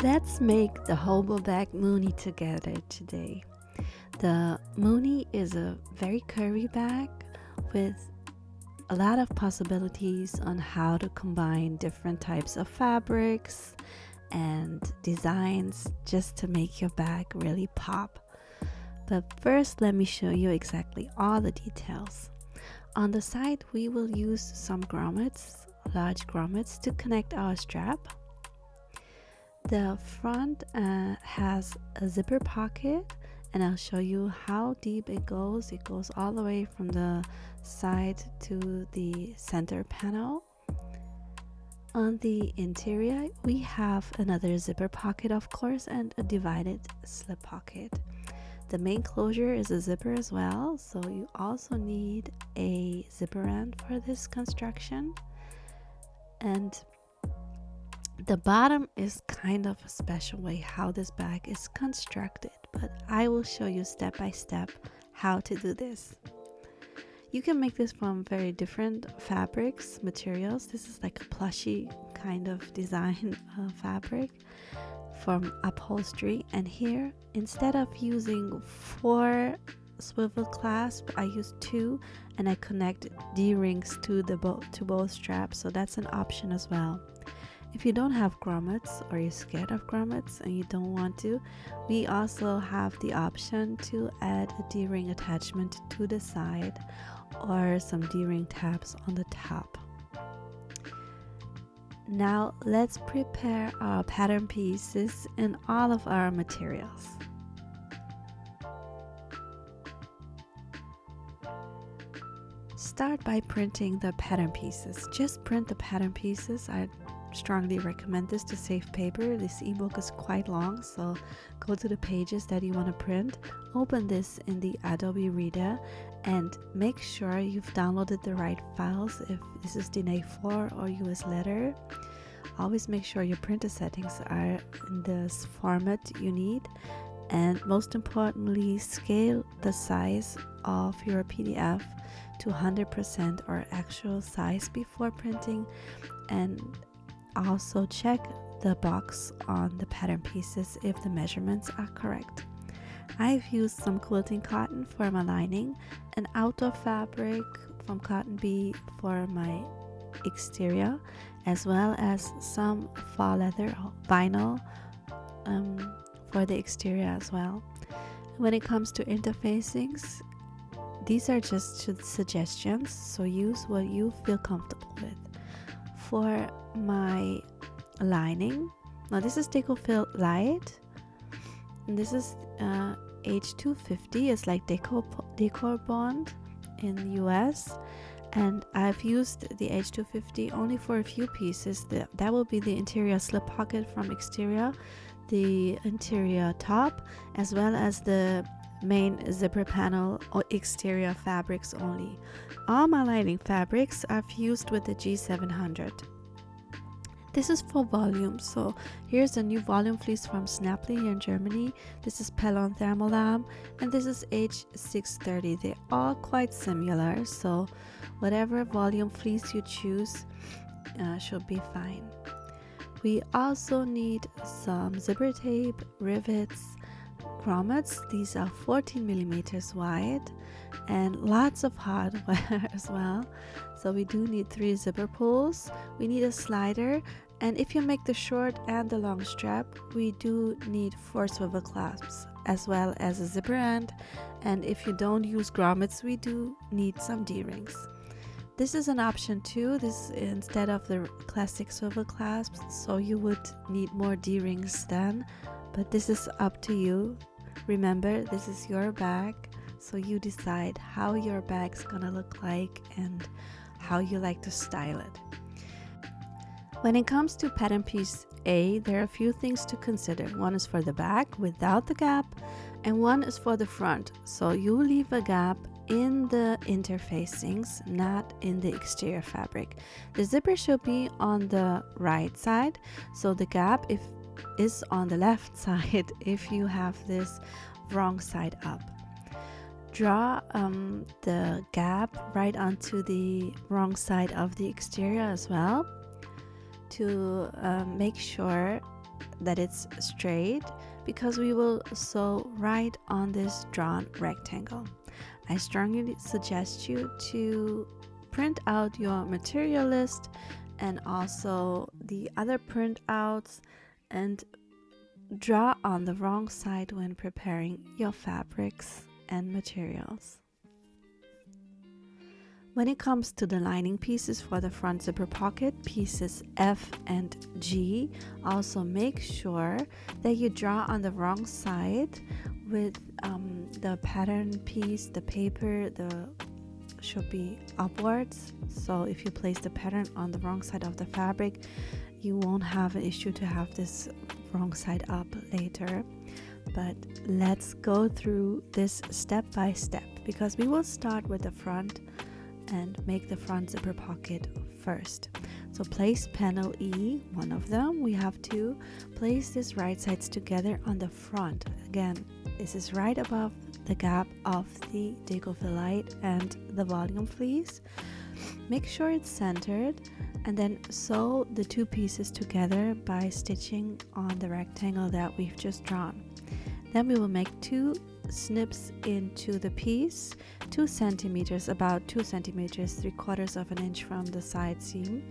Let's make the Hobo Bag Moonie together today. The Moonie is a very curvy bag with a lot of possibilities on how to combine different types of fabrics and designs just to make your bag really pop. But first, let me show you exactly all the details. On the side, we will use some grommets, large grommets, to connect our strap. The front has a zipper pocket, and I'll show you how deep it goes. It goes all the way from the side to the center panel. On the interior, we have another zipper pocket, of course, and a divided slip pocket. The main closure is a zipper as well, so you also need a zipper end for this construction. And the bottom is kind of a special way how this bag is constructed, but I will show you step by step how to do this. You can make this from very different fabrics, materials. This is like a plushy kind of design fabric from upholstery. And here, instead of using 4 swivel clasps, I use 2, and I connect D-rings to both straps, so that's an option as well. If you don't have grommets or you're scared of grommets and you don't want to, we also have the option to add a D-ring attachment to the side or some D-ring tabs on the top. Now let's prepare our pattern pieces and all of our materials. Start by printing the pattern pieces. Just print the pattern pieces. I strongly recommend this to save paper. This ebook is quite long, so go to the pages that you want to print, open this in the Adobe Reader, and make sure you've downloaded the right files. If this is DIN A4 or US letter, always make sure your printer settings are in this format you need, and most importantly, scale the size of your PDF to 100% or actual size before printing, and also check the box on the pattern pieces if the measurements are correct. I've used some quilting cotton for my lining, an outdoor fabric from Cotton Bee for my exterior, as well as some fall leather vinyl for the exterior as well. When it comes to interfacings, these are just suggestions, so use what you feel comfortable with. For my lining, now this is Decofil Light, and this is H250. It's like Decor Bond in the US, and I've used the H250 only for a few pieces. That will be the interior slip pocket from exterior, the interior top, as well as the main zipper panel or exterior fabrics only. All my lining fabrics I've used with the G700. This is for volume, so here's a new volume fleece from Snapply here in Germany. This is Pellon Thermolam, and this is H630. They're all quite similar, so whatever volume fleece you choose should be fine. We also need some zipper tape, rivets, grommets. These are 14 millimeters wide, and lots of hardware as well. So we do need 3 zipper pulls, we need a slider, and if you make the short and the long strap, we do need 4 swivel clasps as well as a zipper end, and if you don't use grommets, we do need some D-rings. This is an option too, this instead of the classic swivel clasps, so you would need more D-rings then, but this is up to you. Remember, this is your bag, so you decide how your bag's gonna look like and how you like to style it. When it comes to pattern piece A, there are a few things to consider. One is for the back without the gap, and one is for the front. So you leave a gap in the interfacings, not in the exterior fabric. The zipper should be on the right side, so the gap is on the left side if you have this wrong side up. Draw the gap right onto the wrong side of the exterior as well to make sure that it's straight because we will sew right on this drawn rectangle. I strongly suggest you to print out your material list and also the other printouts and draw on the wrong side when preparing your fabrics and materials. When it comes to the lining pieces for the front zipper pocket, pieces F and G, also make sure that you draw on the wrong side with the pattern piece, the paper, should be upwards. So if you place the pattern on the wrong side of the fabric, you won't have an issue to have this wrong side up later. But let's go through this step by step, because we will start with the front and make the front zipper pocket first. So place panel E, one of them. We have to place these right sides together on the front. Again, this is right above the gap of the décolleté light and the volume fleece. Make sure it's centered and then sew the two pieces together by stitching on the rectangle that we've just drawn. Then we will make 2 snips into the piece, 2 centimeters, about 2 centimeters, 3/4 of an inch from the side seam,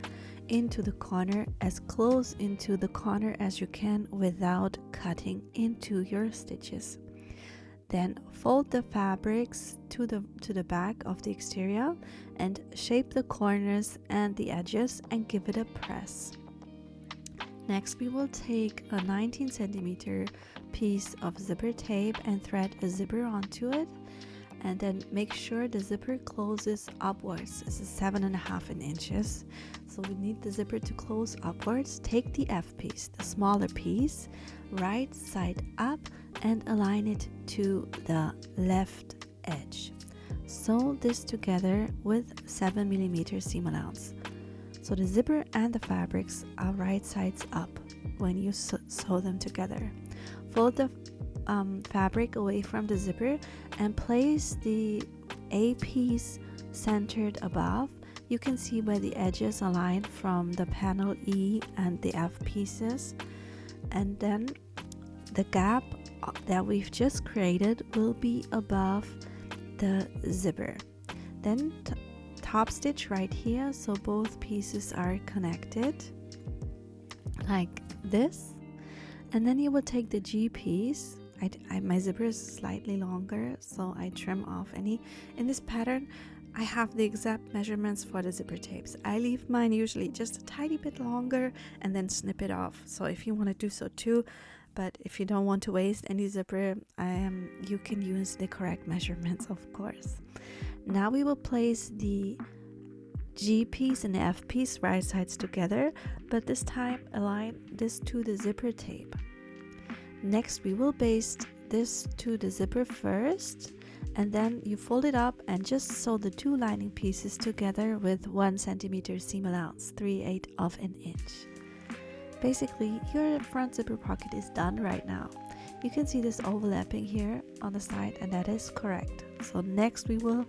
into the corner, as close into the corner as you can without cutting into your stitches. Then fold the fabrics to the back of the exterior and shape the corners and the edges and give it a press. Next, we will take a 19 centimeter piece of zipper tape and thread a zipper onto it, and then make sure the zipper closes upwards. This is 7.5 inches, so we need the zipper to close upwards. Take the F piece, the smaller piece, right side up, and align it to the left edge. Sew this together with 7mm seam allowance. So the zipper and the fabrics are right sides up when you sew them together. Fold the fabric away from the zipper and place the A piece centered above. You can see where the edges align from the panel E and the F pieces, and then the gap that we've just created will be above the zipper. Then top stitch right here so both pieces are connected like this, and then you will take the G piece. My zipper is slightly longer, so I trim off any. In this pattern I have the exact measurements for the zipper tapes. I leave mine usually just a tiny bit longer and then snip it off, so if you want to do so too. But if you don't want to waste any zipper, you can use the correct measurements, of course. Now we will place the G piece and the F piece right sides together, but this time align this to the zipper tape. Next, we will baste this to the zipper first, and then you fold it up and just sew the 2 lining pieces together with 1 centimeter seam allowance, 3/8 of an inch. Basically, your front zipper pocket is done right now. You can see this overlapping here on the side, and that is correct. So next we will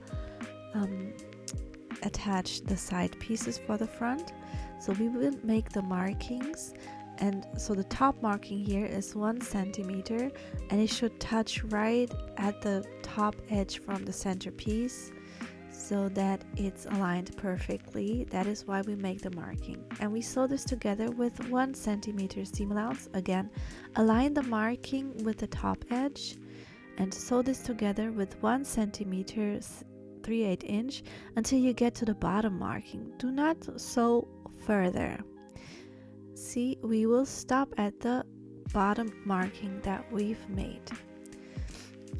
attach the side pieces for the front. So we will make the markings, and so the top marking here is 1 centimeter, and it should touch right at the top edge from the center piece so that it's aligned perfectly. That is why we make the marking, and we sew this together with 1 centimeter seam allowance. Again, align the marking with the top edge and sew this together with 1 centimeter 3/8 inch until you get to the bottom marking. Do not sew further. See, we will stop at the bottom marking that we've made.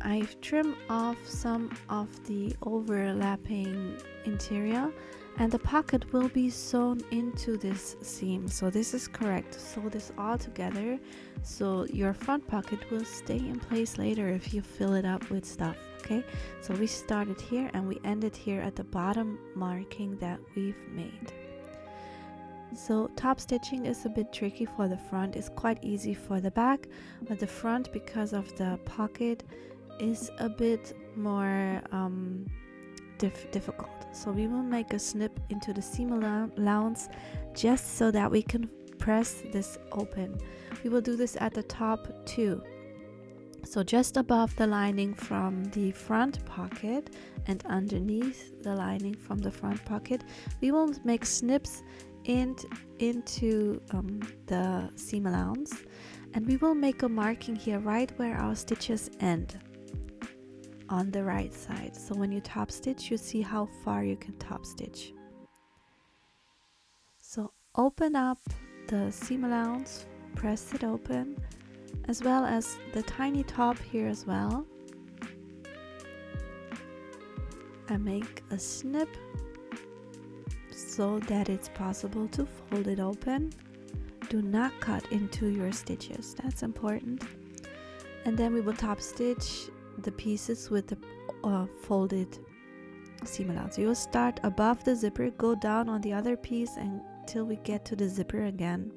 I've trimmed off some of the overlapping interior, and the pocket will be sewn into this seam. So this is correct. Sew this all together so your front pocket will stay in place later if you fill it up with stuff. Okay, so we started here and we ended here at the bottom marking that we've made. So top stitching is a bit tricky for the front. It's quite easy for the back, but the front, because of the pocket, is a bit more difficult. So we will make a snip into the seam allowance just so that we can press this open. We will do this at the top too. So just above the lining from the front pocket and underneath the lining from the front pocket, we will make snips into the seam allowance, and we will make a marking here right where our stitches end on the right side. So when you top stitch, you see how far you can top stitch. So open up the seam allowance, press it open, as well as the tiny top here as well, and make a snip so that it's possible to fold it open. Do not cut into your stitches, that's important. And then we will top stitch the pieces with the folded seam allowance. You will start above the zipper, go down on the other piece until we get to the zipper again.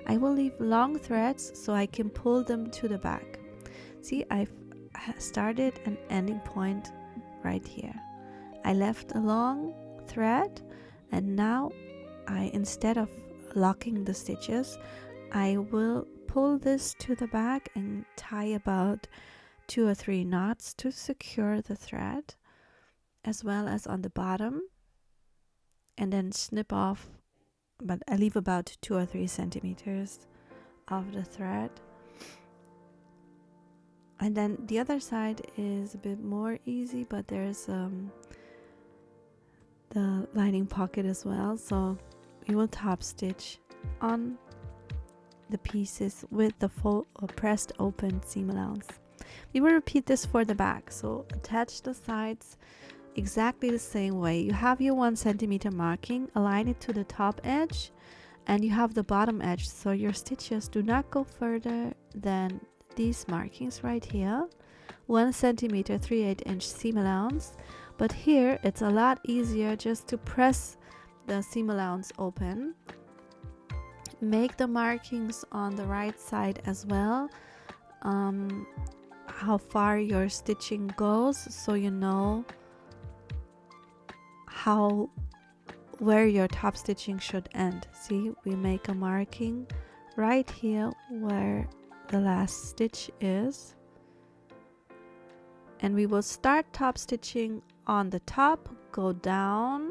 I will leave long threads so I can pull them to the back. See, I've started an ending point right here. I left a long thread, and now instead of locking the stitches, I will pull this to the back and tie about 2 or 3 knots to secure the thread, as well as on the bottom, and then snip off, but I leave about 2 or 3 centimeters of the thread. And then the other side is a bit more easy, but there's the lining pocket as well. So we will top stitch on the pieces with the pressed open seam allowance. We will repeat this for the back. So attach the sides exactly the same way. You have your 1 centimeter marking, align it to the top edge, and you have the bottom edge, so your stitches do not go further than these markings right here. 1 centimeter 3/8 inch seam allowance, but here it's a lot easier just to press the seam allowance open. Make the markings on the right side as well, how far your stitching goes, so you know where your top stitching should end. See, we make a marking right here where the last stitch is, and we will start top stitching on the top, go down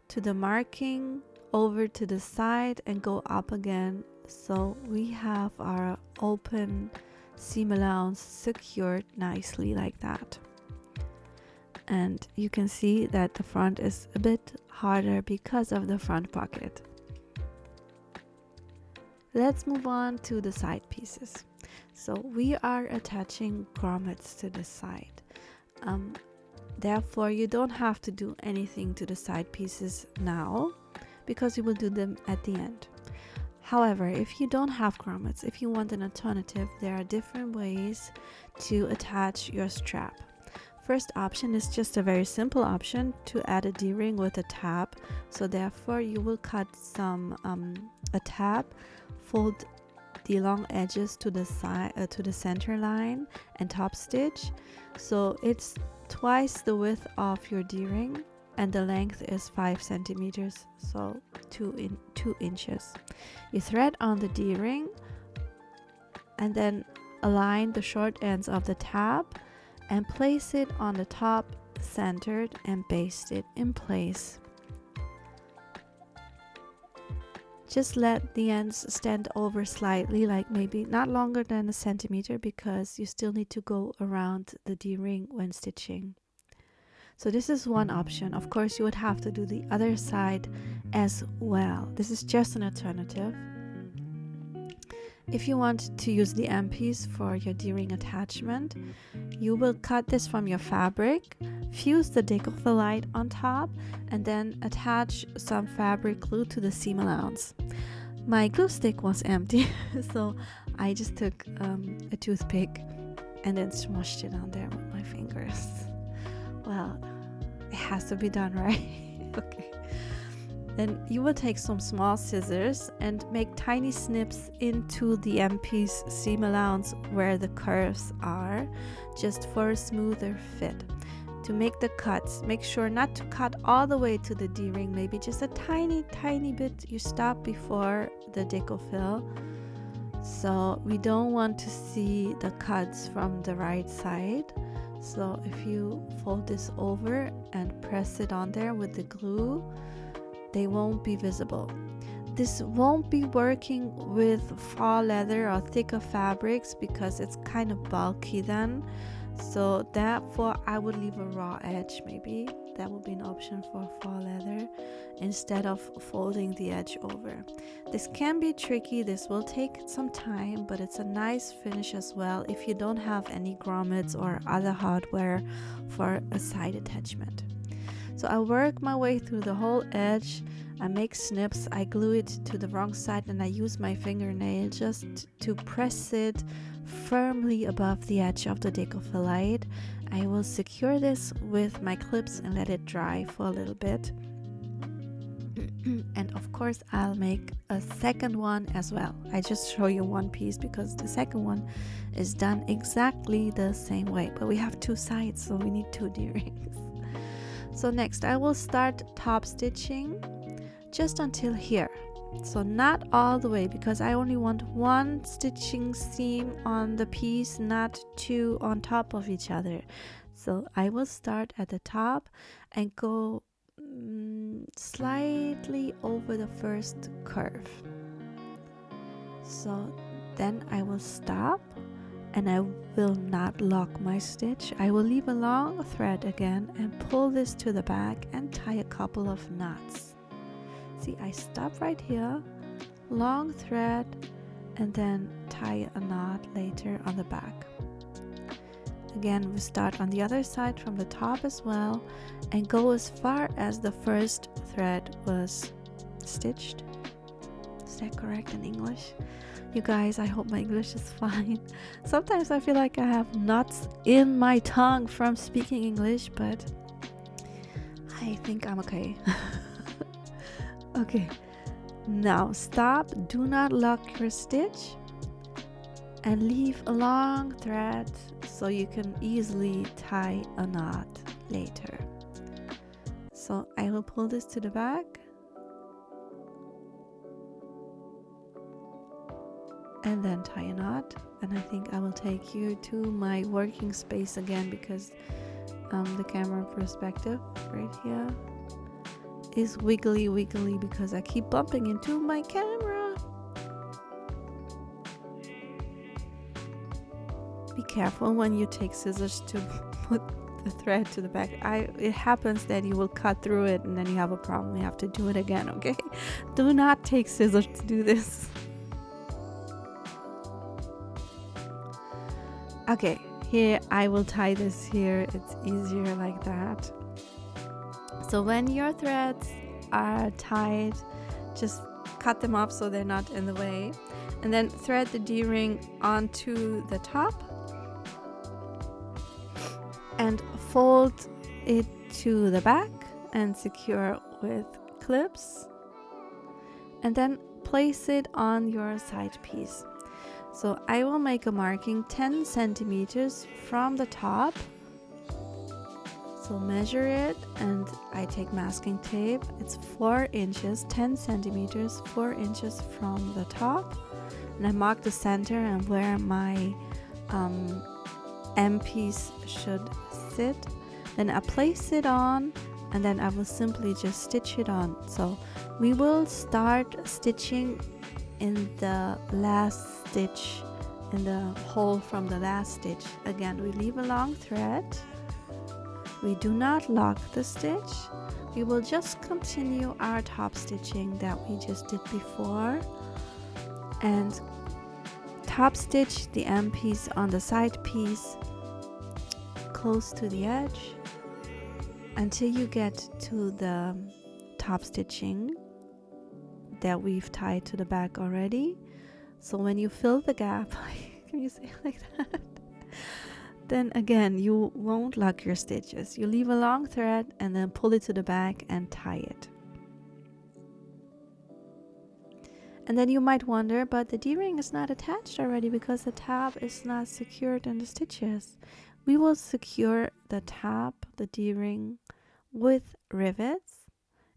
to the marking, over to the side, and go up again. So we have our open seam allowance secured nicely like that. And you can see that the front is a bit harder because of the front pocket. Let's move on to the side pieces. So we are attaching grommets to the side. Therefore, you don't have to do anything to the side pieces now, because you will do them at the end. However, if you don't have grommets, if you want an alternative, there are different ways to attach your strap. First option is just a very simple option to add a D-ring with a tab. So therefore you will cut a tab, fold the long edges to the side, to the center line, and top stitch. So it's twice the width of your D-ring, and the length is 5 centimeters, so 2 inches. You thread on the D-ring and then align the short ends of the tab and place it on the top, centered, and baste it in place. Just let the ends stand over slightly, like maybe not longer than 1 centimeter, because you still need to go around the D-ring when stitching. So this is one option. Of course, you would have to do the other side as well. This is just an alternative. If you want to use the M piece for your D-ring attachment, you will cut this from your fabric, fuse the decoupage on top, and then attach some fabric glue to the seam allowance. My glue stick was empty, so I just took a toothpick and then smushed it on there with my fingers. Well, it has to be done, right? Okay. Then you will take some small scissors and make tiny snips into the M-piece seam allowance where the curves are, just for a smoother fit. To make the cuts, make sure not to cut all the way to the D-ring, maybe just a tiny bit. You stop before the deco fill, So we don't want to see the cuts from the right side. So if you fold this over and press it on there with the glue, they won't be visible. This won't be working with faux leather or thicker fabrics because it's kind of bulky then. So therefore I would leave a raw edge. Maybe that would be an option for faux leather instead of folding the edge over. This can be tricky. This will take some time, but it's a nice finish as well if you don't have any grommets or other hardware for a side attachment. So I work my way through the whole edge. I make snips, I glue it to the wrong side, and I use my fingernail just to press it firmly above the edge of the decoupage. I will secure this with my clips and let it dry for a little bit. And of course I'll make a second one as well. I just show you one piece because the second one is done exactly the same way, but we have two sides, so we need two D-rings. So next I will start top stitching just until here, so not all the way, because I only want one stitching seam on the piece, not two on top of each other. So I will start at the top and go slightly over the first curve. So then I will stop and I will not lock my stitch. I will leave a long thread again and pull this to the back and tie a couple of knots. See, I stop right here, long thread, and then tie a knot later on the back. Again, we start on the other side from the top as well and go as far as the first thread was stitched. Is that correct in English? You guys, I hope my English is fine. Sometimes I feel like I have knots in my tongue from speaking English, but I think I'm okay. Okay, now stop, do not lock your stitch, and leave a long thread so you can easily tie a knot later. So I will pull this to the back and then tie a knot, and I think I will take you to my working space again because the camera perspective right here is wiggly because I keep bumping into my camera. Be careful when you take scissors to put the thread to the back. It happens that you will cut through it and then you have a problem. You have to do it again, okay? Do not take scissors to do this. Okay, here I will tie this here. It's easier like that. So when your threads are tied, just cut them off so they're not in the way, and then thread the D-ring onto the top and fold it to the back and secure with clips, and then place it on your side piece. So I will make a marking 10 centimeters from the top. So measure it, and I take masking tape. It's 4 inches, 10 centimeters, 4 inches from the top, and I mark the center and where my M piece should sit. Then I place it on, and then I will simply just stitch it on. So we will start stitching in the last stitch, in the hole from the last stitch. Again, we leave a long thread. We do not lock the stitch. We will just continue our top stitching that we just did before and top stitch the M piece on the side piece close to the edge until you get to the top stitching that we've tied to the back already. So when you fill the gap, can you say it like that? Then again, you won't lock your stitches. You leave a long thread and then pull it to the back and tie it. And then you might wonder, but the D-ring is not attached already because the tab is not secured in the stitches. We will secure the tab, the D-ring, with rivets.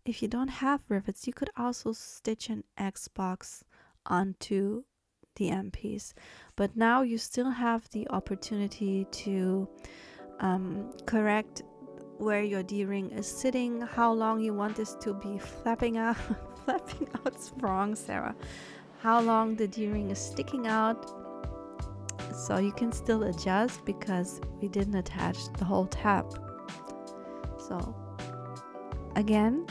If you don't have rivets, you could also stitch an X box onto the end piece. But now you still have the opportunity to correct where your D-ring is sitting, how long you want this to be flapping out. Flapping out's wrong, Sarah. How long the D-ring is sticking out. So you can still adjust because we didn't attach the whole tab. So again,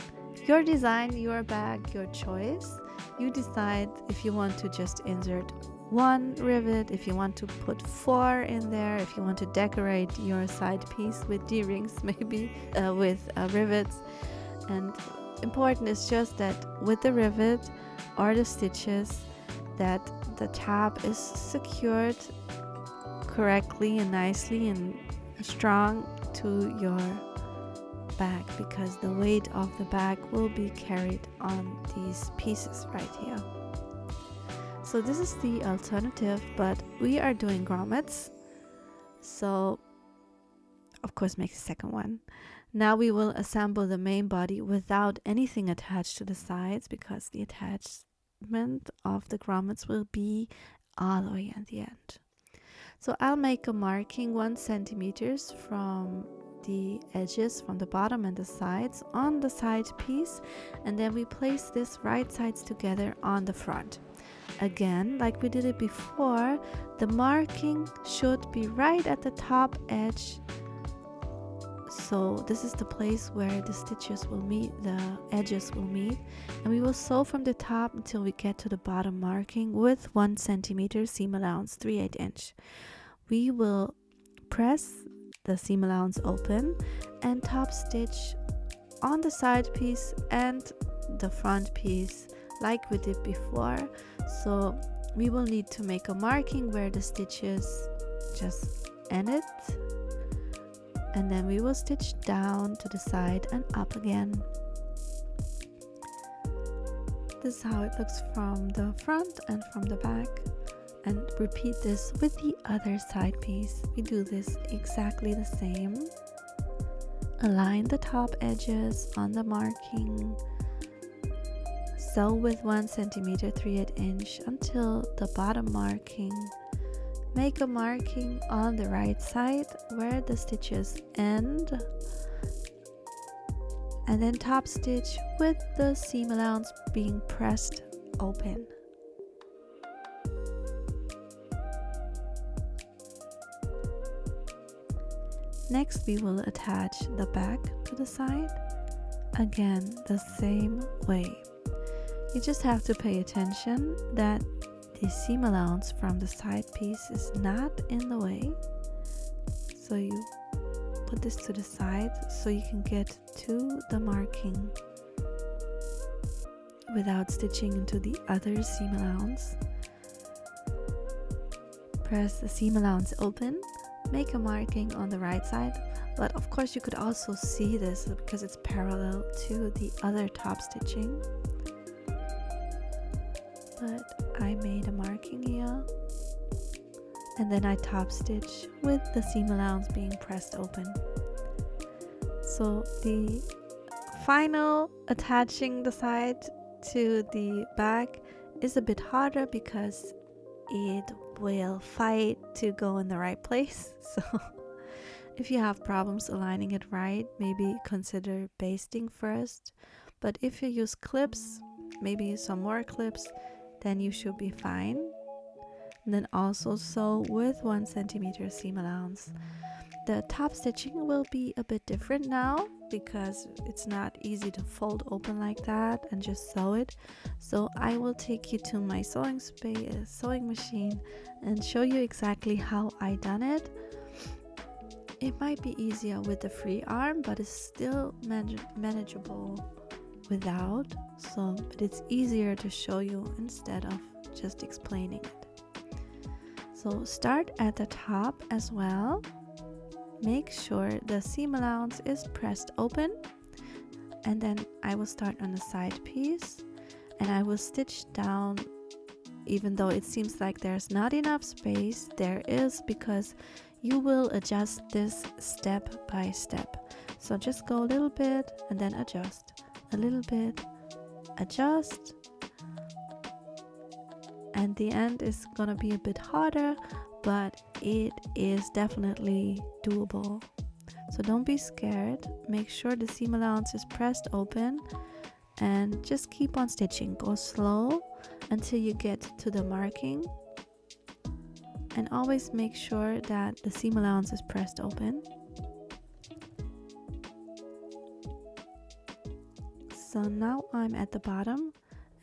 your design, your bag, your choice. You decide if you want to just insert one rivet, if you want to put 4 in there, if you want to decorate your side piece with D-rings, maybe with rivets. And important is just that with the rivet or the stitches, that the tab is secured correctly and nicely and strong to your bag, because the weight of the bag will be carried on these pieces right here. So this is the alternative, but we are doing grommets, so of course make a second one. Now we will assemble the main body without anything attached to the sides, because the attachment of the grommets will be all the way at the end. So I'll make a marking 1 centimeters from the edges, from the bottom and the sides on the side piece, and then we place this right sides together on the front. Again, like we did it before, the marking should be right at the top edge. So this is the place where the stitches will meet, the edges will meet, and we will sew from the top until we get to the bottom marking with 1 centimeter seam allowance, 3/8 inch. We will press the seam allowance open and top stitch on the side piece and the front piece like we did before. So we will need to make a marking where the stitches just end it, and then we will stitch down to the side and up again. This is how it looks from the front and from the back, and repeat this with the other side piece. We do this exactly the same. Align the top edges on the marking. Sew with 1 centimeter 3/8 inch until the bottom marking. Make a marking on the right side where the stitches end, and then top stitch with the seam allowance being pressed open. Next, we will attach the back to the side. Again, the same way. You just have to pay attention that the seam allowance from the side piece is not in the way. So you put this to the side so you can get to the marking without stitching into the other seam allowance. Press the seam allowance open, make a marking on the right side, but of course you could also see this because it's parallel to the other top stitching. But I made a marking here, and then I top stitch with the seam allowance being pressed open. So the final attaching the side to the back is a bit harder because it will fight to go in the right place. So if you have problems aligning it right, maybe consider basting first. But if you use clips, maybe some more clips, then you should be fine. And then also sew with 1 centimeter seam allowance. The top stitching will be a bit different now because it's not easy to fold open like that and just sew it. So I will take you to my sewing machine and show you exactly how I done it. It might be easier with the free arm, but it's still manageable without, but it's easier to show you instead of just explaining it. So start at the top as well. Make sure the seam allowance is pressed open, and then I will start on the side piece and I will stitch down. Even though it seems like there's not enough space, there is, because you will adjust this step by step. So just go a little bit and then adjust, a little bit, adjust, and the end is gonna be a bit harder, but it is definitely doable. So don't be scared. Make sure the seam allowance is pressed open and just keep on stitching. Go slow until you get to the marking, and always make sure that the seam allowance is pressed open. So now I'm at the bottom,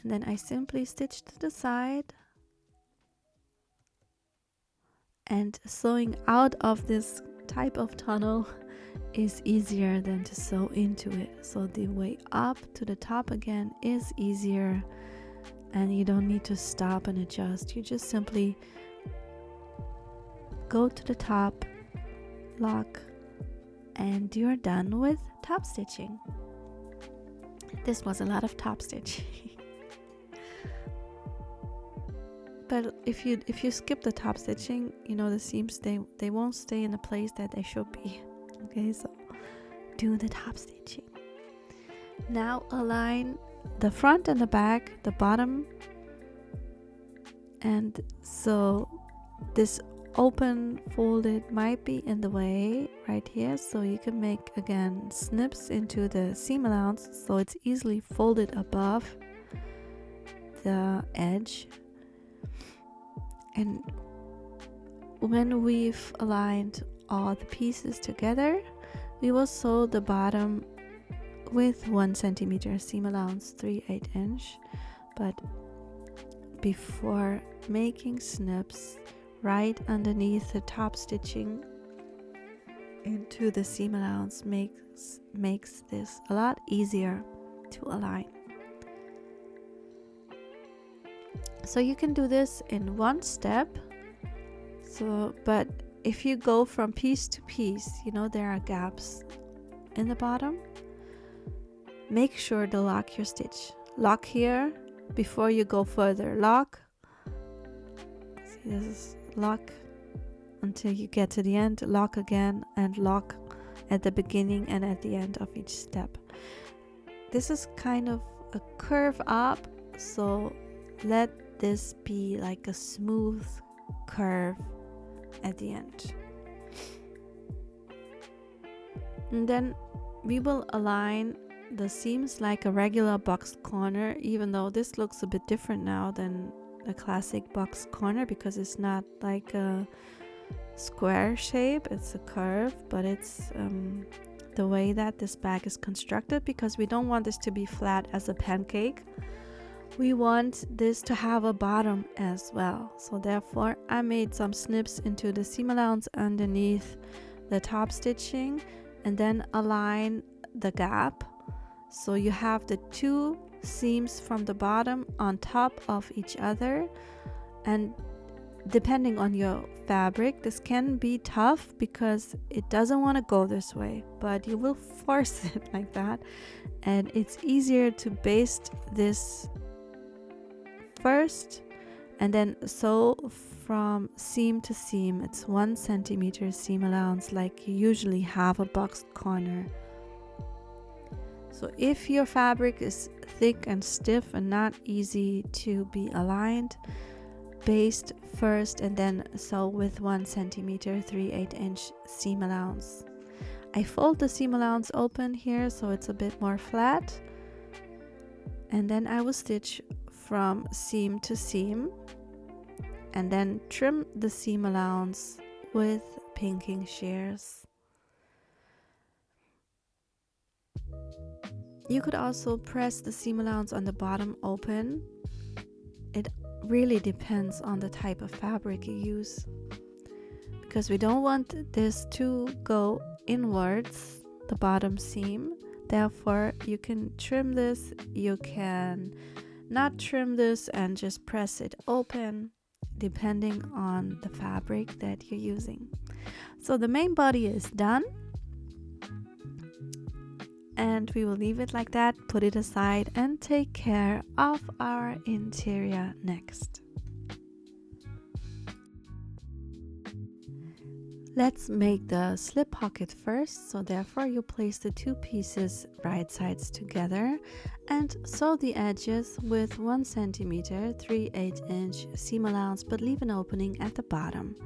and then I simply stitch to the side, and sewing out of this type of tunnel is easier than to sew into it. So the way up to the top again is easier, and you don't need to stop and adjust. You just simply go to the top, lock, and you're done with top stitching. This was a lot of top stitching. But if you skip the top stitching, you know, the seams, they won't stay in the place that they should be. Okay, so do the top stitching. Now align the front and the back, the bottom, and so this open folded might be in the way right here, so you can make again snips into the seam allowance so it's easily folded above the edge. And when we've aligned all the pieces together, we will sew the bottom with 1 centimeter seam allowance, 3/8 inch. But before making snips, right underneath the top stitching into the seam allowance makes this a lot easier to align. So you can do this in one step. So, but if you go from piece to piece, you know, there are gaps in the bottom. Make sure to lock your stitch. Lock here before you go further. Lock. See, this is lock until you get to the end. Lock again, and lock at the beginning and at the end of each step. This is kind of a curve up, so let this be like a smooth curve at the end. And then we will align the seams like a regular boxed corner, even though this looks a bit different now than a classic boxed corner because it's not like a square shape, it's a curve, but it's the way that this bag is constructed, because we don't want this to be flat as a pancake. We want this to have a bottom as well. So therefore I made some snips into the seam allowance underneath the top stitching, and then align the gap so you have the two seams from the bottom on top of each other. And depending on your fabric, this can be tough because it doesn't want to go this way, but you will force it like that, and it's easier to baste this first and then sew from seam to seam. It's 1 centimeter seam allowance like you usually have a boxed corner. So if your fabric is thick and stiff and not easy to be aligned, baste first and then sew with 1 centimeter 3/8 inch seam allowance. I fold the seam allowance open here so it's a bit more flat, and then I will stitch from seam to seam and then trim the seam allowance with pinking shears. You could also press the seam allowance on the bottom open. It really depends on the type of fabric you use, because we don't want this to go inwards, the bottom seam. Therefore you can trim this, you can not trim this and just press it open depending on the fabric that you're using. So the main body is done, and we will leave it like that, put it aside, and take care of our interior next. Let's make the slip pocket first. So therefore you place the two pieces right sides together and sew the edges with 1 centimeter 3/8 inch seam allowance, but leave an opening at the bottom.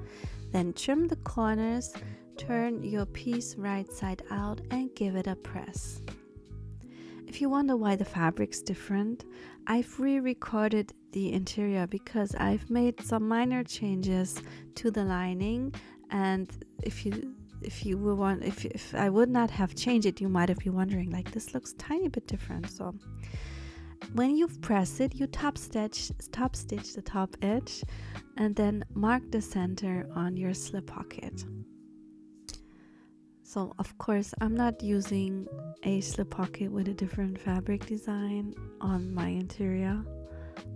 Then trim the corners, turn your piece right side out and give it a press. If you wonder why the fabric's different, I've re-recorded the interior because I've made some minor changes to the lining, and if I would not have changed it, you might have been wondering, like, this looks tiny bit different. So when you press it, you top stitch the top edge and then mark the center on your slip pocket. So of course I'm not using a slip pocket with a different fabric design on my interior,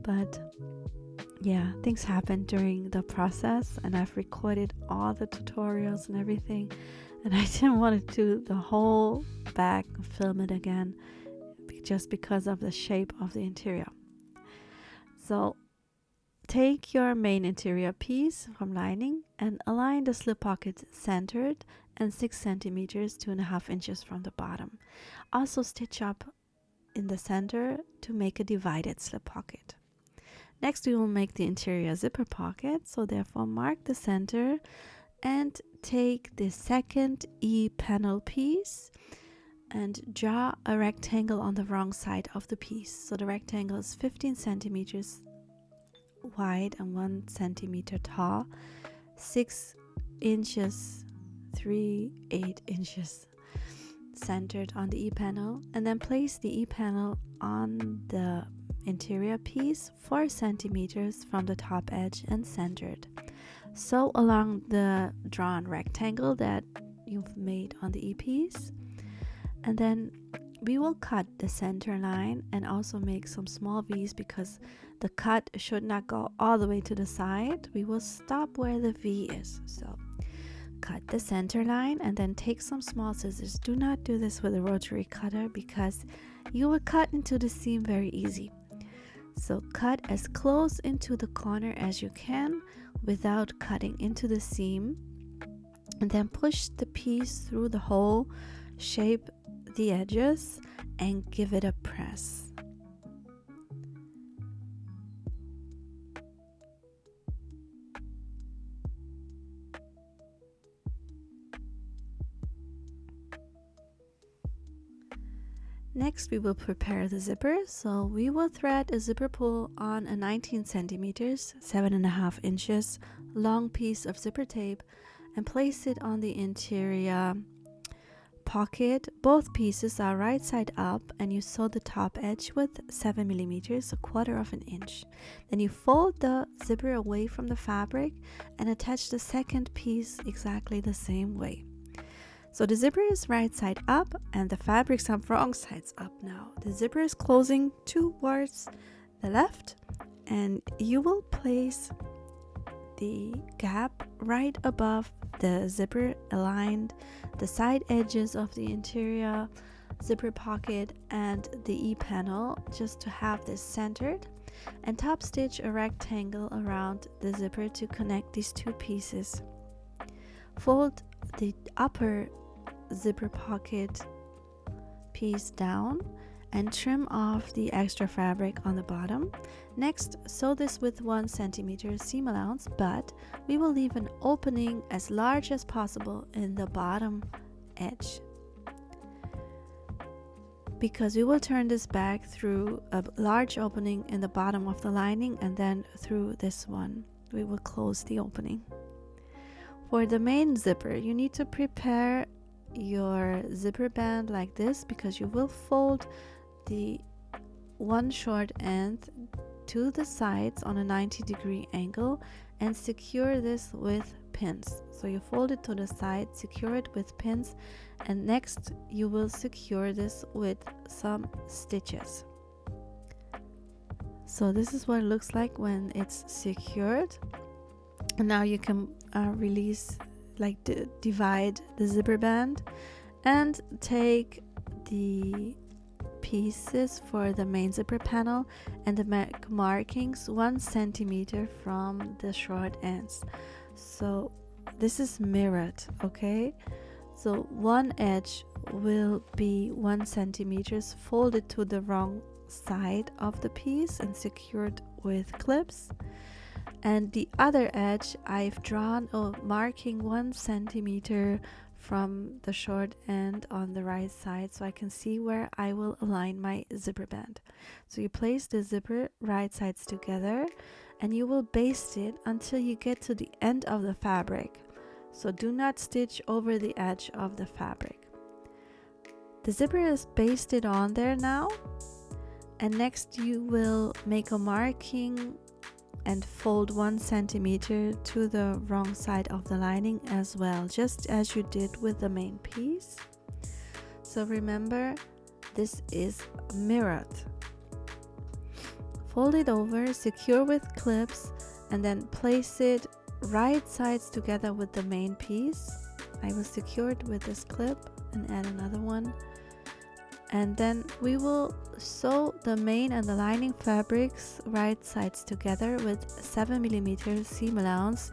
but yeah, things happen during the process and I've recorded all the tutorials and everything, and I didn't want to do the whole bag, film it again, just because of the shape of the interior. So take your main interior piece from lining and align the slip pocket centered and 6 centimeters 2.5 inches from the bottom. Also stitch up in the center to make a divided slip pocket. Next we will make the interior zipper pocket, so therefore mark the center and take the second E panel piece and draw a rectangle on the wrong side of the piece. So the rectangle is 15 centimeters wide and 1 centimeter tall, 6 inches 3/8 inches centered on the E panel, and then place the E panel on the interior piece 4 centimeters from the top edge and centered. Sew along the drawn rectangle that you've made on the E piece, and then we will cut the center line and also make some small V's because the cut should not go all the way to the side. We will stop where the V is. So cut the center line and then take some small scissors. Do not do this with a rotary cutter because you will cut into the seam very easy. So cut as close into the corner as you can without cutting into the seam, and then push the piece through the hole, shape the edges and give it a press. Next we will prepare the zipper. So we will thread a zipper pull on a 19 centimeters 7.5 inches long piece of zipper tape and place it on the interior pocket. Both pieces are right side up and you sew the top edge with 7 millimeters, 1/4 inch. Then you fold the zipper away from the fabric and attach the second piece exactly the same way. So the zipper is right side up and the fabrics are wrong sides up now. The zipper is closing towards the left and you will place the gap right above the zipper, aligned the side edges of the interior zipper pocket and the E panel just to have this centered, and top stitch a rectangle around the zipper to connect these two pieces. Fold the upper zipper pocket piece down and trim off the extra fabric on the bottom. Next, sew this with 1 centimeter seam allowance, but we will leave an opening as large as possible in the bottom edge because we will turn this back through a large opening in the bottom of the lining and then through this one we will close the opening. For the main zipper, you need to prepare your zipper band like this because you will fold the one short end to the sides on a 90-degree angle and secure this with pins. So you fold it to the side, secure it with pins, and next you will secure this with some stitches. So this is what it looks like when it's secured. And now you can release, like divide the zipper band and take the pieces for the main zipper panel and the markings 1 centimeter from the short ends. So this is mirrored, okay? So one edge will be 1 centimeters folded to the wrong side of the piece and secured with clips, and the other edge I've drawn a marking 1 centimeter from the short end on the right side, so I can see where I will align my zipper band. So you place the zipper right sides together and you will baste it until you get to the end of the fabric. So do not stitch over the edge of the fabric. The zipper is basted on there now, and next you will make a marking and fold 1 centimeter to the wrong side of the lining as well, just as you did with the main piece. So remember, this is mirrored. Fold it over, secure with clips, and then place it right sides together with the main piece. I will secure it with this clip and add another one. And then we will sew the main and the lining fabrics right sides together with 7mm seam allowance,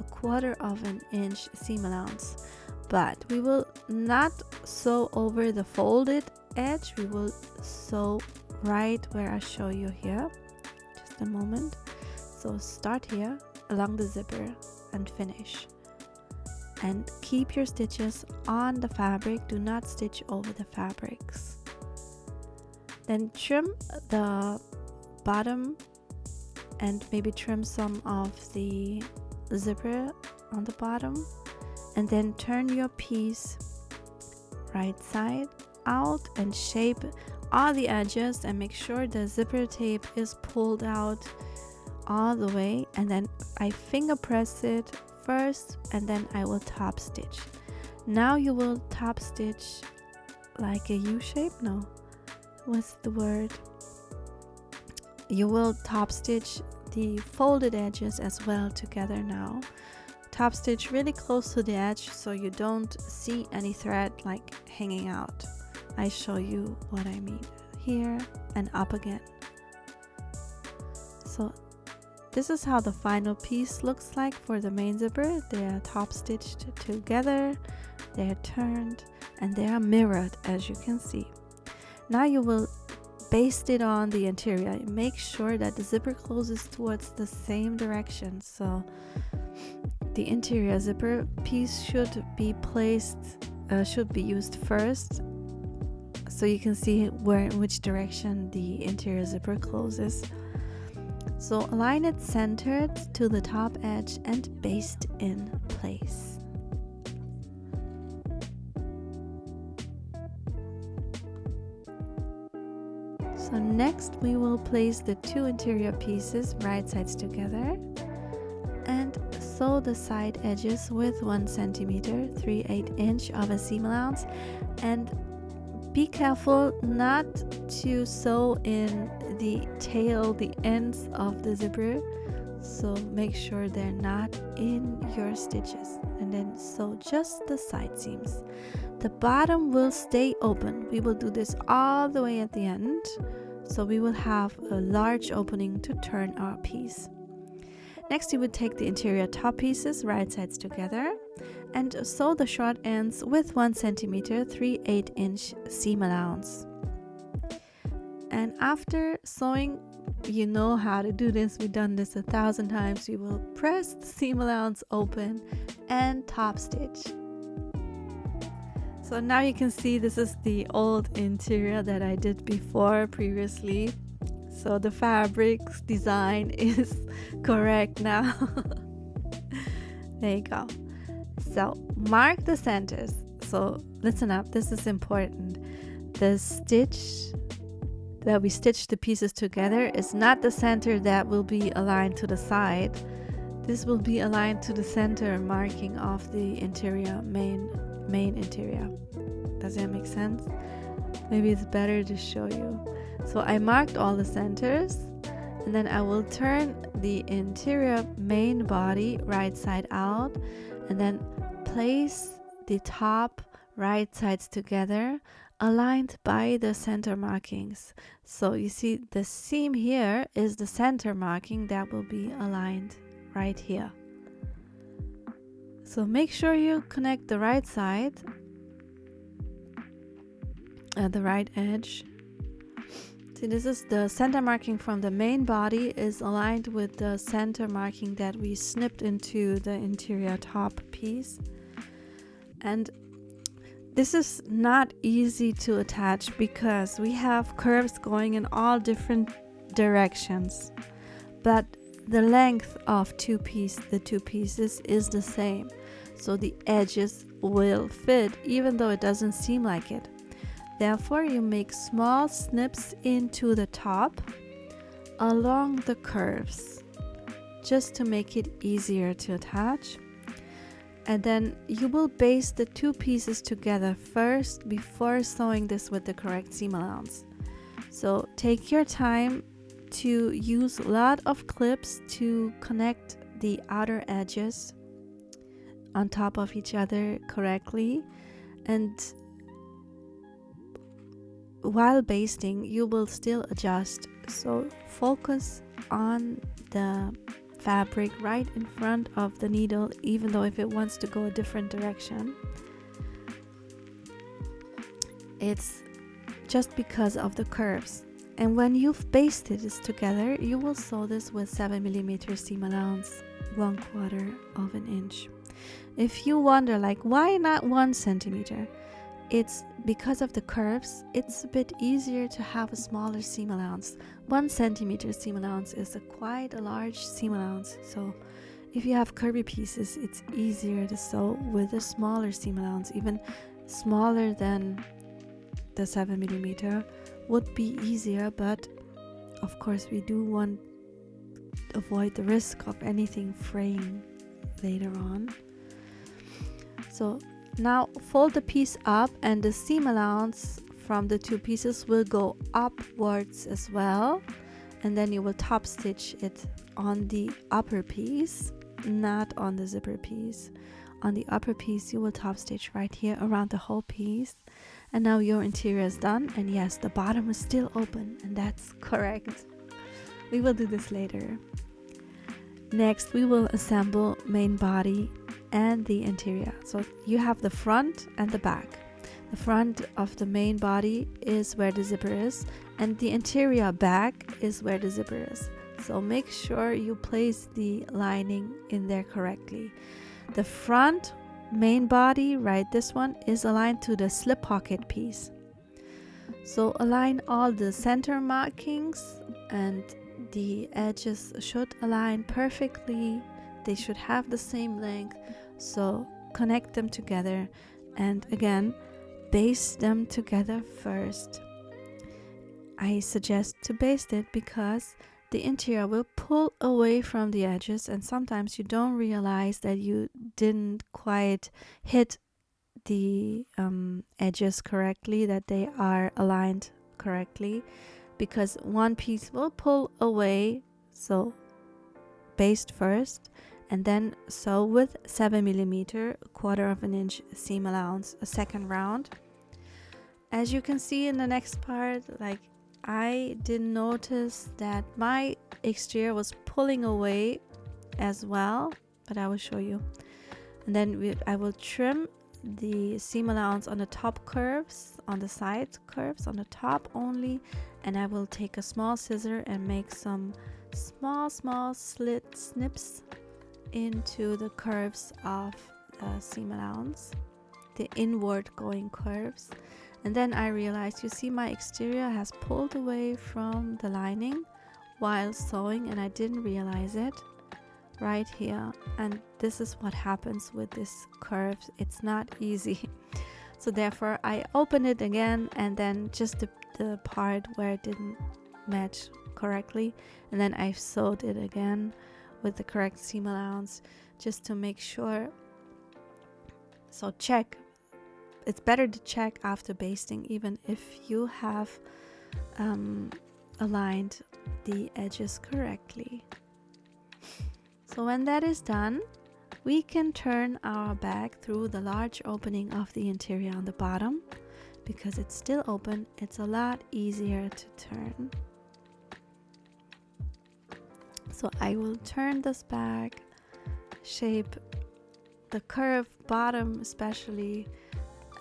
1/4 inch seam allowance. But we will not sew over the folded edge, we will sew right where I show you here. Just a moment. So start here along the zipper and finish. And keep your stitches on the fabric, do not stitch over the fabrics. Then trim the bottom and maybe trim some of the zipper on the bottom, and then turn your piece right side out and shape all the edges and make sure the zipper tape is pulled out all the way, and then I finger press it first and then I will top stitch. Now you will top stitch like a U shape. No, what's the word? You will top stitch the folded edges as well together now. Top stitch really close to the edge so you don't see any thread like hanging out. I show you what I mean. Here and up again. So this is how the final piece looks like for the main zipper. They are top stitched together, they are turned, and they are mirrored, as you can see. Now you will baste it on the interior. Make sure that the zipper closes towards the same direction. So the interior zipper piece should be used first, so you can see in which direction the interior zipper closes. So align it centered to the top edge and baste in place. So next we will place the 2 interior pieces right sides together and sew the side edges with 1 centimeter, 3/8 inch of a seam allowance, and be careful not to sew in the tail, the ends of the zipper, so make sure they're not in your stitches, and then sew just the side seams. The bottom will stay open. We will do this all the way at the end, so we will have a large opening to turn our piece. Next, you would take the interior top pieces right sides together and sew the short ends with 1 centimeter, 3/8 inch seam allowance. And after sewing, you know how to do this, we've done this 1,000 times. You will press the seam allowance open and top stitch. So now you can see this is the old interior that I did previously. So the fabric design is correct now. There you go. So mark the centers. So listen up, this is important. The stitch that we stitch the pieces together is not the center that will be aligned to the side. This will be aligned to the center marking of the interior, main interior. Does that make sense? Maybe it's better to show you. So I marked all the centers, and then I will turn the interior main body right side out and then place the top right sides together aligned by the center markings. So you see the seam here is the center marking that will be aligned right here. So make sure you connect the right side, the right edge. See, this is the center marking from the main body is aligned with the center marking that we snipped into the interior top piece. And this is not easy to attach because we have curves going in all different directions, but the length of the two pieces is the same, so the edges will fit even though it doesn't seem like it. Therefore, you make small snips into the top along the curves just to make it easier to attach. And then you will baste the two pieces together first before sewing this with the correct seam allowance. So take your time to use a lot of clips to connect the outer edges on top of each other correctly. And while basting, you will still adjust. So focus on the fabric right in front of the needle, even though if it wants to go a different direction. It's just because of the curves. And when you've basted this together, you will sew this with 7mm seam allowance, 1/4 of an inch. If you wonder, like, why not 1 centimeter? It's because of the curves. It's a bit easier to have a smaller seam allowance. 1 centimeter seam allowance is quite a large seam allowance. So if you have curvy pieces, it's easier to sew with a smaller seam allowance. Even smaller than the 7mm would be easier, but of course we do want to avoid the risk of anything fraying later on. So now fold the piece up, and the seam allowance from the two pieces will go upwards as well, and then you will top stitch it on the upper piece, not on the zipper piece. On the upper piece you will top stitch right here around the whole piece. And now your interior is done, and yes, the bottom is still open, and that's correct. We will do this later. Next we will assemble main body and the interior. So you have the front and the back. The front of the main body is where the zipper is, and the interior back is where the zipper is. So make sure you place the lining in there correctly. The front main body, right, this one is aligned to the slip pocket piece. So align all the center markings, and the edges should align perfectly. They should have the same length, so connect them together, and again baste them together first. I suggest to baste it because the interior will pull away from the edges, and sometimes you don't realize that you didn't quite hit the edges correctly, that they are aligned correctly, because one piece will pull away. So baste first, and then sew with 7mm, 1/4 of an inch seam allowance, a second round. As you can see in the next part, like, I didn't notice that my exterior was pulling away as well, but I will show you. And then I will trim the seam allowance on the top curves, on the side curves, on the top only, and I will take a small scissor and make some small snips into the curves of the seam allowance, the inward going curves. And then I realized, you see, my exterior has pulled away from the lining while sewing, and I didn't realize it right here. And this is what happens with this curve. It's not easy. So therefore I open it again, and then just the part where it didn't match correctly, and then I sewed it again with the correct seam allowance, just to make sure. So check. It's better to check after basting, even if you have aligned the edges correctly. So when that is done, we can turn our bag through the large opening of the interior on the bottom. Because it's still open, it's a lot easier to turn. So I will turn this bag shape the curved bottom especially,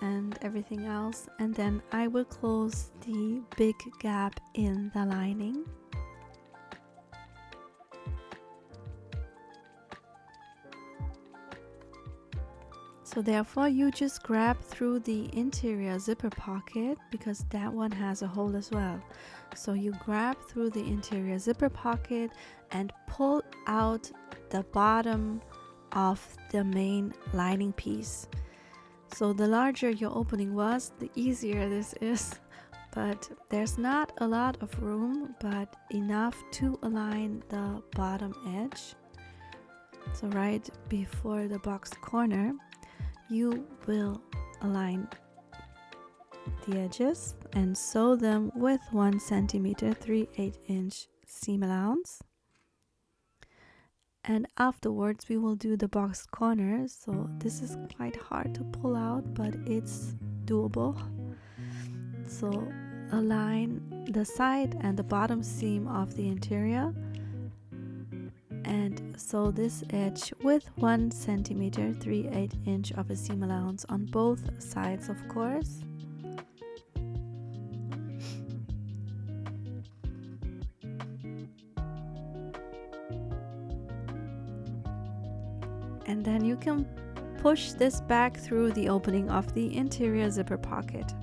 and everything else. And then I will close the big gap in the lining. So therefore you just grab through the interior zipper pocket, because that one has a hole as well. So you grab through the interior zipper pocket and pull out the bottom of the main lining piece. So the larger your opening was, the easier this is, but there's not a lot of room, but enough to align the bottom edge. So right before the box corner, you will align the edges and sew them with 1 centimeter 3/8" seam allowance. And afterwards we will do the box corners. So this is quite hard to pull out, but it's doable. So align the side and the bottom seam of the interior and sew this edge with 1 centimeter 3/8" of a seam allowance on both sides, of course. And then you can push this back through the opening of the interior zipper pocket.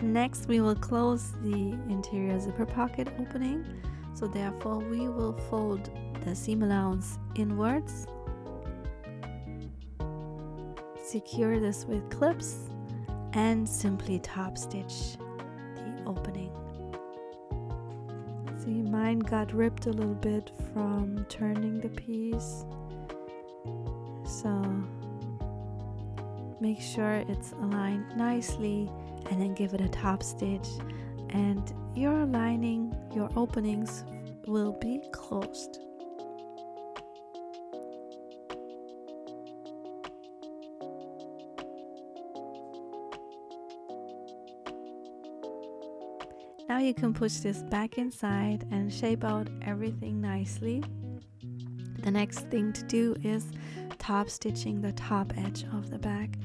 Next, we will close the interior zipper pocket opening. So therefore, we will fold the seam allowance inwards. Secure this with clips and simply top stitch the opening. See, mine got ripped a little bit from turning the piece. So make sure it's aligned nicely and then give it a top stitch, and your lining, your openings will be closed. Now you can push this back inside and shape out everything nicely. The next thing to do is top stitching the top edge of the bag.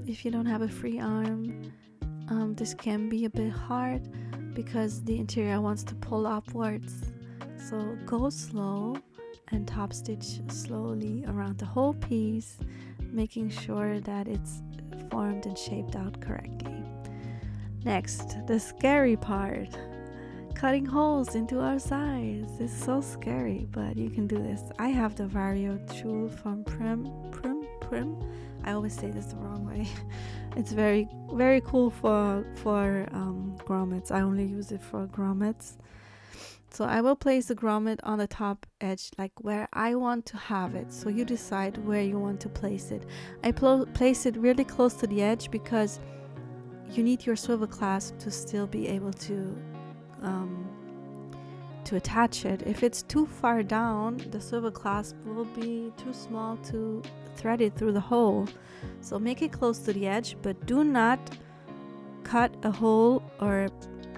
If you don't have a free arm, this can be a bit hard because the interior wants to pull upwards. So go slow and top stitch slowly around the whole piece, making sure that it's formed and shaped out correctly. Next, the scary part, cutting holes into our sides. It's so scary, but you can do this. I have the Vario tool from Prim. I always say this the wrong way. It's very, very cool for grommets. I only use it for grommets. So I will place the grommet on the top edge, like where I want to have it. So you decide where you want to place it. I place it really close to the edge because you need your swivel clasp to still be able to attach it. If it's too far down, the swivel clasp will be too small to thread it through the hole. So make it close to the edge, but do not cut a hole or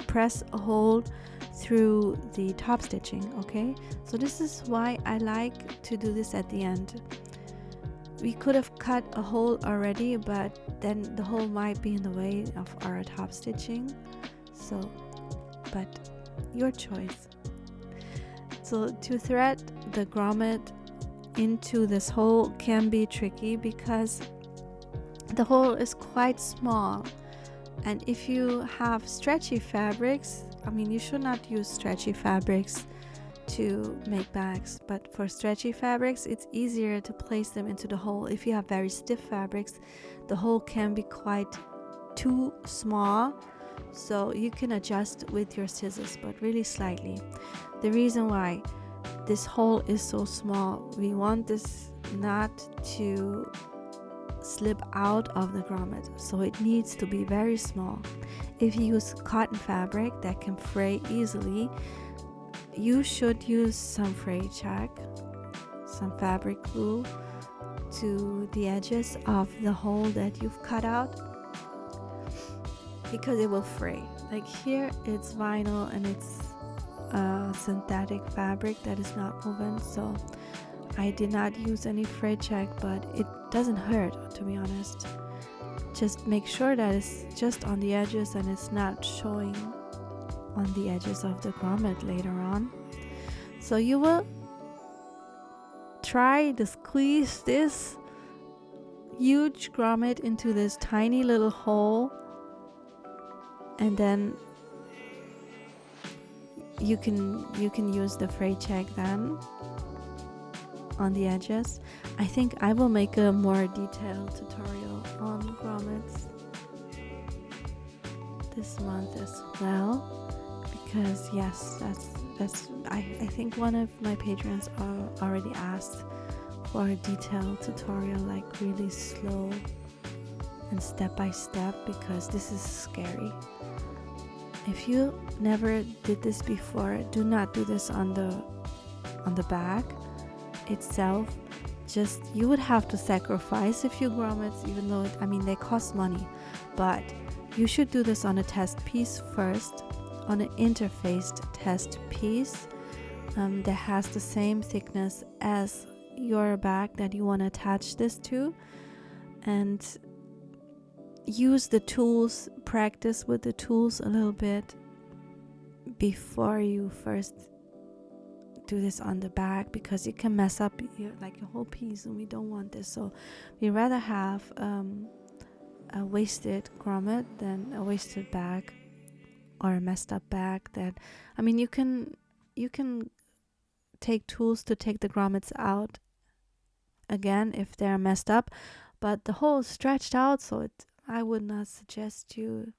press a hole through the top stitching. Okay, so this is why I like to do this at the end. We could have cut a hole already, but then the hole might be in the way of our top stitching. So, but your choice. So to thread the grommet into this hole can be tricky because the hole is quite small, and if you have stretchy fabrics, I mean, you should not use stretchy fabrics to make bags, but for stretchy fabrics it's easier to place them into the hole. If you have very stiff fabrics, the hole can be quite too small, so you can adjust with your scissors, but really slightly. The reason why this hole is so small, we want this not to slip out of the grommet, so it needs to be very small. If you use cotton fabric that can fray easily, you should use some fray check, some fabric glue to the edges of the hole that you've cut out, because it will fray. Like here it's vinyl and synthetic fabric that is not woven, so I did not use any frayed check, but it doesn't hurt, to be honest. Just make sure that it's just on the edges and it's not showing on the edges of the grommet later on. So you will try to squeeze this huge grommet into this tiny little hole, and then you can use the frayed check then on the edges. I think I will make a more detailed tutorial on grommets this month as well, because yes, that's I think one of my patrons already asked for a detailed tutorial, like really slow and step by step, because this is scary. If you never did this before, do not do this on the bag itself. Just, you would have to sacrifice a few grommets, even though they cost money, but you should do this on a test piece first, on an interfaced test piece that has the same thickness as your bag that you want to attach this to, and use the tools, practice with the tools a little bit before you first do this on the bag, because it can mess up your whole piece, and we don't want this. So we rather have a wasted grommet than a wasted bag or a messed up bag. That you can take tools to take the grommets out again if they're messed up, but the hole is stretched out, so I would not suggest you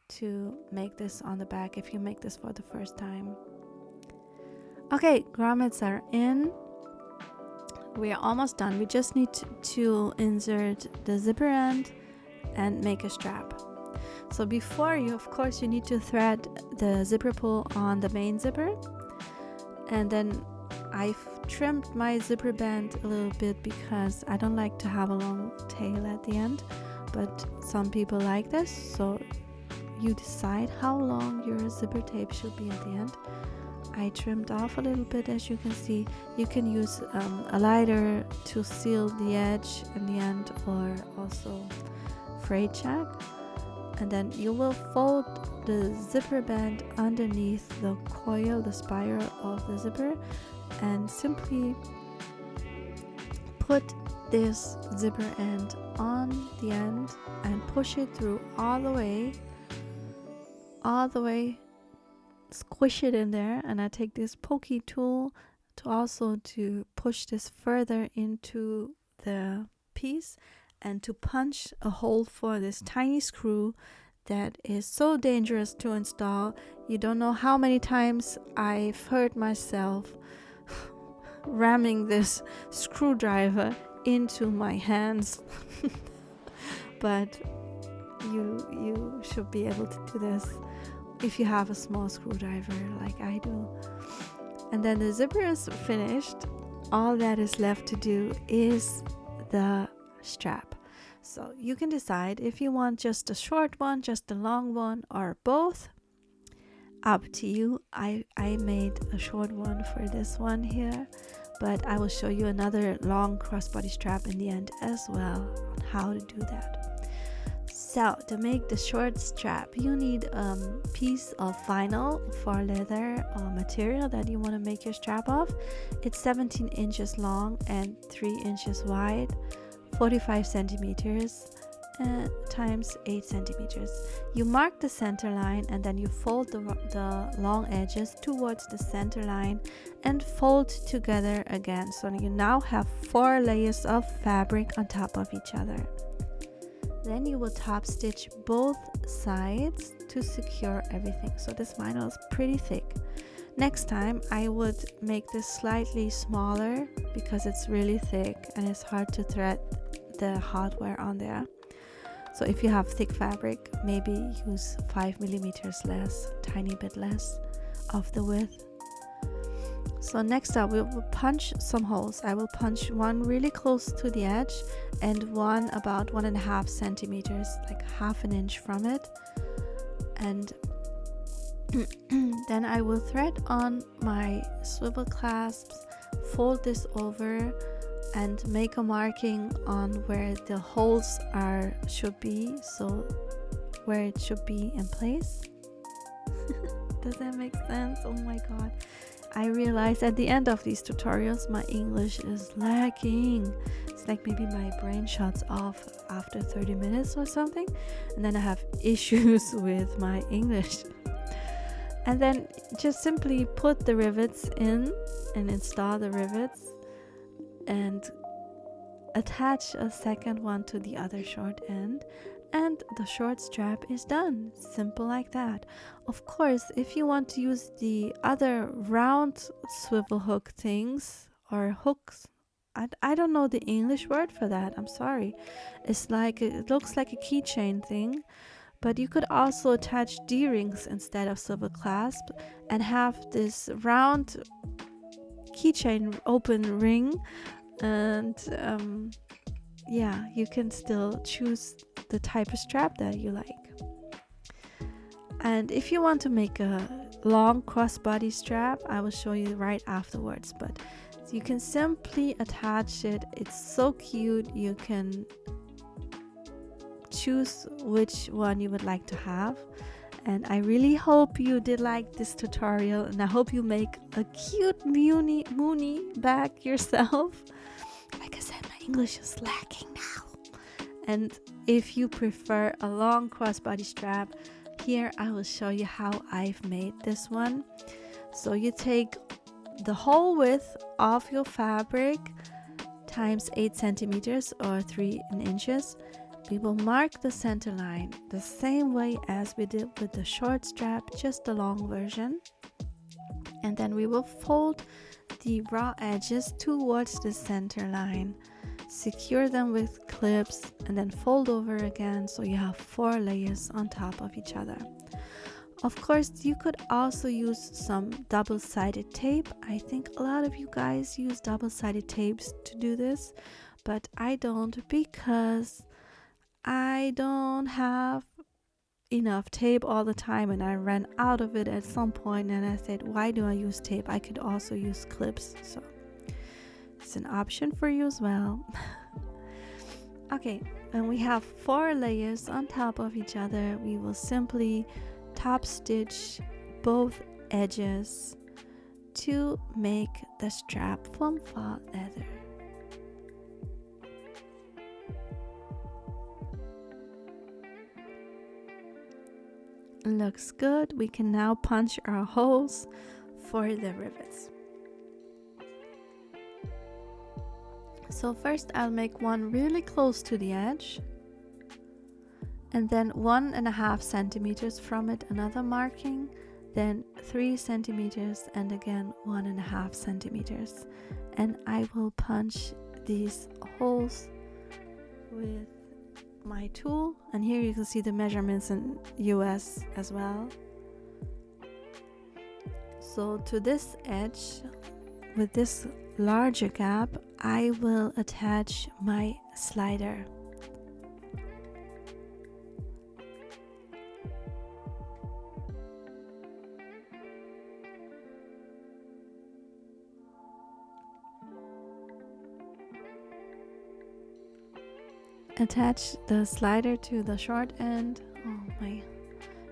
to make this on the back if you make this for the first time. Okay, grommets are in. We are almost done. We just need to insert the zipper end and make a strap. So before you, of course, you need to thread the zipper pull on the main zipper, and then I've trimmed my zipper band a little bit because I don't like to have a long tail at the end, but some people like this, so you decide how long your zipper tape should be at the end. I trimmed off a little bit, as you can see. You can use a lighter to seal the edge in the end, or also frayed check, and then you will fold the zipper band underneath the coil, the spiral of the zipper, and simply put this zipper end on the end and push it through all the way, squish it in there. And I take this pokey tool to push this further into the piece and to punch a hole for this tiny screw that is so dangerous to install. You don't know how many times I've hurt myself ramming this screwdriver into my hands. But you should be able to do this if you have a small screwdriver like I do. And then the zipper is finished. All that is left to do is the strap. So you can decide if you want just a short one, just a long one, or both. Up to you. I made a short one for this one here, but I will show you another long crossbody strap in the end as well on how to do that. So to make the short strap, you need a piece of vinyl for leather or material that you want to make your strap of. It's 17 inches long and 3 inches wide, 45 centimeters times 8 centimeters. You mark the center line, and then you fold the long edges towards the center line and fold together again. So you now have 4 layers of fabric on top of each other. Then you will top stitch both sides to secure everything. So this vinyl is pretty thick. Next time I would make this slightly smaller because it's really thick and it's hard to thread the hardware on there. So if you have thick fabric, maybe use 5 millimeters less, tiny bit less of the width. So next up, we will punch some holes. I will punch one really close to the edge and one about 1.5 centimeters, like half an inch from it. And Then I will thread on my swivel clasps, fold this over, and make a marking on where the holes should be, so where it should be in place. Does that make sense? Oh my god. I realized at the end of these tutorials my English is lacking. It's like maybe my brain shuts off after 30 minutes or something, and then I have issues with my English. And then just simply put the rivets in and install the rivets and attach a second one to the other short end, and the short strap is done. Simple like that. Of course, if you want to use the other round swivel hook things or hooks, I don't know the English word for that, I'm sorry. It looks like a keychain thing, but you could also attach D-rings instead of swivel clasp and have this round keychain open ring, and yeah, you can still choose the type of strap that you like. And if you want to make a long crossbody strap, I will show you right afterwards, but you can simply attach it. It's so cute. You can choose which one you would like to have, and I really hope you did like this tutorial, and I hope you make a cute Moonie bag yourself. Like I said, my English is lacking now. And if you prefer a long crossbody strap, here I will show you how I've made this one. So you take the whole width of your fabric times 8 centimeters or 3 inches. We will mark the center line the same way as we did with the short strap, just the long version. And then we will fold the raw edges towards the center line, secure them with clips, and then fold over again, so you have 4 layers on top of each other. Of course, you could also use some double-sided tape. I think a lot of you guys use double-sided tapes to do this, but I don't, because I don't have enough tape all the time, and I ran out of it at some point, and I said, why do I use tape? I could also use clips, so it's an option for you as well. Okay, and we have 4 layers on top of each other. We will simply top stitch both edges to make the strap from faux leather. Looks good. We can now punch our holes for the rivets. So first I'll make one really close to the edge, and then 1.5 centimeters from it another marking, then 3 centimeters, and again 1.5 centimeters, and I will punch these holes with my tool. And here you can see the measurements in US as well. So to this edge, with this larger gap, I will attach my slider. Attach the slider to the short end. Oh my,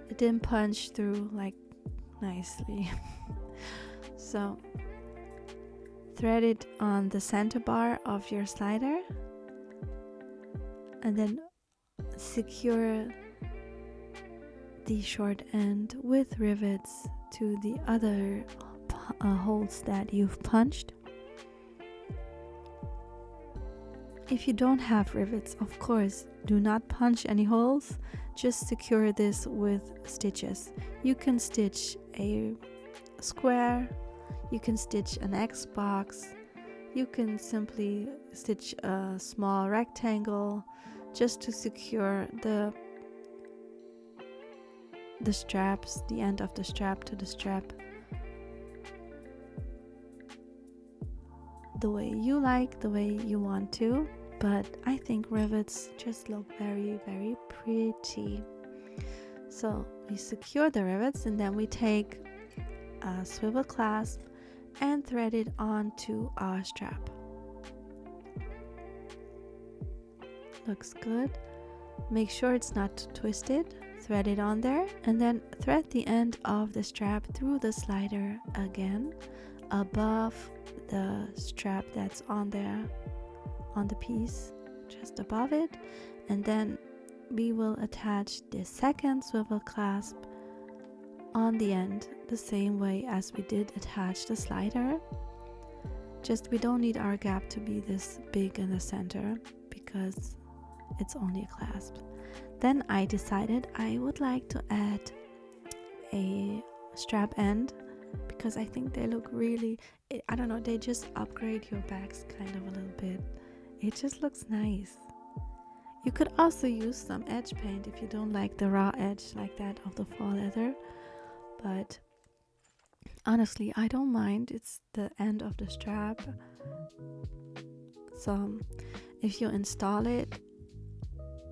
it didn't punch through like nicely. So thread it on the center bar of your slider, and then secure the short end with rivets to the other holes that you've punched. If you don't have rivets, of course, do not punch any holes, just secure this with stitches. You can stitch a square, you can stitch an X box, you can simply stitch a small rectangle just to secure the straps, the end of the strap to the strap, the way you like, the way you want to. But I think rivets just look very, very pretty. So we secure the rivets, and then we take a swivel clasp and thread it onto our strap. Looks good. Make sure it's not twisted. Thread it on there, and then thread the end of the strap through the slider again above the strap that's on there, on the piece, just above it. And then we will attach the second swivel clasp on the end the same way as we did attach the slider. Just we don't need our gap to be this big in the center because it's only a clasp. Then I decided I would like to add a strap end because I think they look really, I don't know, they just upgrade your bags kind of a little bit. It just looks nice. You could also use some edge paint if you don't like the raw edge like that of the faux leather, but honestly I don't mind. It's the end of the strap, so if you install it,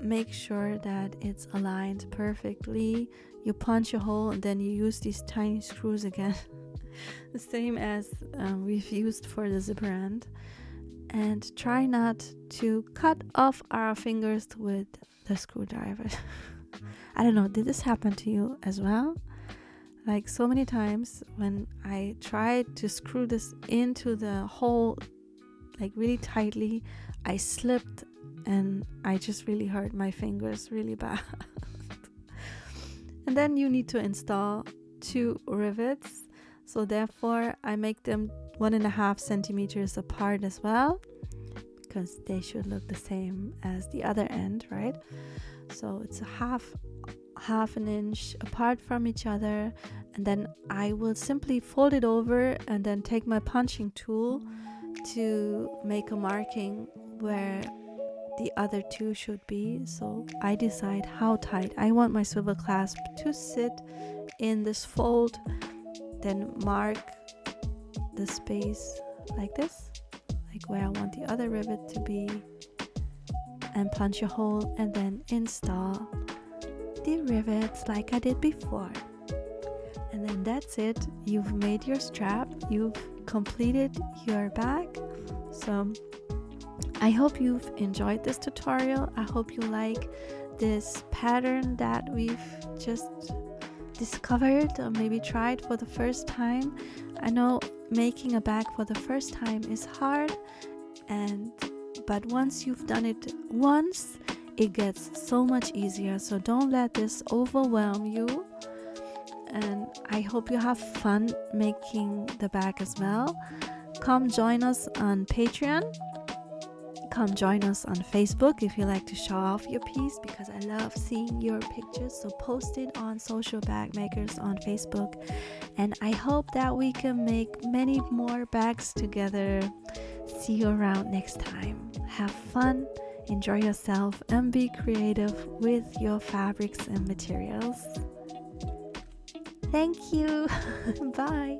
make sure that it's aligned perfectly. You punch a hole and then you use these tiny screws again the same as we've used for the zipper end, and try not to cut off our fingers with the screwdriver. I don't know, did this happen to you as well? Like so many times when I tried to screw this into the hole like really tightly, I slipped and I just really hurt my fingers really bad. And then you need to install 2 rivets, so therefore I make them 1.5 centimeters apart as well, because they should look the same as the other end, right? So it's a half an inch apart from each other, and then I will simply fold it over and then take my punching tool to make a marking where the other 2 should be. So I decide how tight I want my swivel clasp to sit in this fold, then mark the space like this, like where I want the other rivet to be, and punch a hole and then install the rivets like I did before. And then that's it. You've made your strap, you've completed your bag. So I hope you've enjoyed this tutorial. I hope you like this pattern that we've just discovered or maybe tried for the first time. I know making a bag for the first time is hard, but once you've done it once, it gets so much easier. So don't let this overwhelm you. And I hope you have fun making the bag as well. Come join us on Patreon. Come join us on Facebook if you like to show off your piece, because I love seeing your pictures. So post it on Social Bag Makers on Facebook, and I hope that we can make many more bags together. See you around next time. Have fun, enjoy yourself, and be creative with your fabrics and materials. Thank you. Bye.